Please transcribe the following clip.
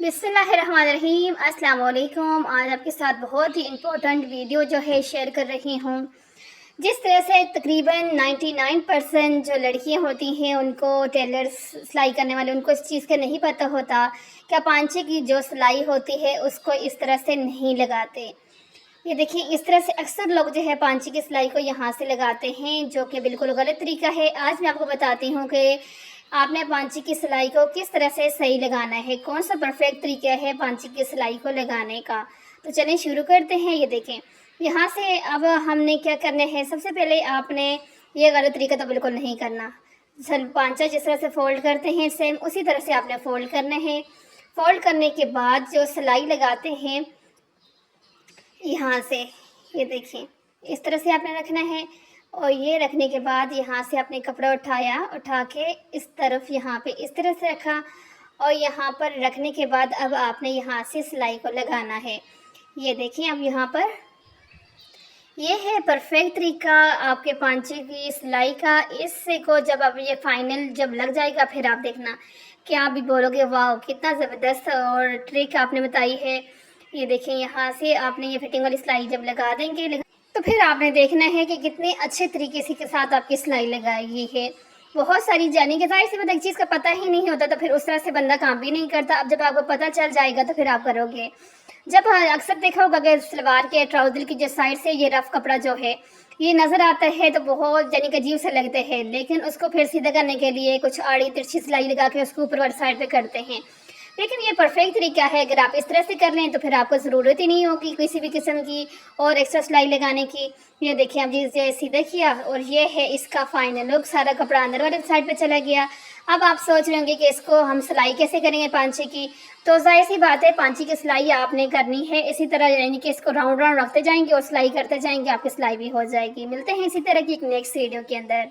बिस्मिल्लाहिर्रहमानिर्रहीम अस्सलाम वालेकुम। आज आपके साथ बहुत ही इम्पोर्टेंट वीडियो जो है शेयर कर रही हूँ। जिस तरह से तकरीबन 99% जो लड़कियाँ होती हैं उनको टेलर सिलाई करने वाले उनको इस चीज़ का नहीं पता होता कि पांचे की जो सिलाई होती है उसको इस तरह से नहीं लगाते। ये देखिए, इस तरह से अक्सर लोग जो है पांचे की सिलाई को यहाँ से लगाते हैं, जो कि बिल्कुल गलत तरीका है। आज मैं आपको बताती हूँ कि आपने पांचे की सिलाई को किस तरह से सही लगाना है, कौन सा परफेक्ट तरीका है पांचे की सिलाई को लगाने का। तो चलिए शुरू करते हैं। ये देखें, यहाँ से अब हमने क्या करना है। सबसे पहले आपने ये गलत तरीका तो बिल्कुल नहीं करना। पांचा जिस तरह से फोल्ड करते हैं सेम उसी तरह से आपने फोल्ड करना है। फोल्ड करने के बाद जो सिलाई लगाते हैं यहाँ से, ये देखिए इस तरह से आपने रखना है। और ये रखने के बाद यहाँ से आपने कपड़ा उठाया, उठा के इस तरफ यहाँ पे इस तरह से रखा। और यहाँ पर रखने के बाद अब आपने यहाँ से सिलाई को लगाना है। ये देखिए, अब यहाँ पर ये है परफेक्ट तरीका आपके पांचे की सिलाई का। इससे को जब अब ये फाइनल जब लग जाएगा फिर आप देखना कि आप भी बोलोगे वाह कितना ज़बरदस्त और ट्रिक आपने बताई है। ये देखें, यहाँ से आपने ये फिटिंग वाली सिलाई जब लगा देंगे तो फिर आपने देखना है कि कितने अच्छे तरीके से के साथ आपकी सिलाई लगाई है। बहुत सारी जानी के जाहिर सी बात, एक चीज़ का पता ही नहीं होता तो फिर उस तरह से बंदा काम भी नहीं करता। अब जब आपको पता चल जाएगा तो फिर आप करोगे। जब अक्सर देखा होगा कि सलवार के ट्राउज़र की जो साइड से ये रफ कपड़ा जो है ये नज़र आता है तो बहुत जानी के अजीब से लगते हैं, लेकिन उसको फिर सीधा करने के लिए कुछ आड़ी तिरछी सिलाई लगा के उसको ऊपर वाली साइड पे करते हैं। लेकिन ये परफेक्ट तरीका है। अगर आप इस तरह से कर लें तो फिर आपको ज़रूरत ही नहीं होगी किसी भी किस्म की और एक्स्ट्रा सिलाई लगाने की। ये देखिए, अब जिसे सीधा किया और ये है इसका फाइनल लुक। सारा कपड़ा अंदर वाले साइड पे चला गया। अब आप सोच रहे होंगे कि इसको हम सिलाई कैसे करेंगे पांचे की। तो जाहिर सी बात है, पांचे की सिलाई आपने करनी है इसी तरह, यानी कि इसको राउंड राउंड रखते जाएंगे और सिलाई करते जाएंगे, आपकी सिलाई भी हो जाएगी। मिलते हैं इसी तरह की एक नेक्स्ट वीडियो के अंदर।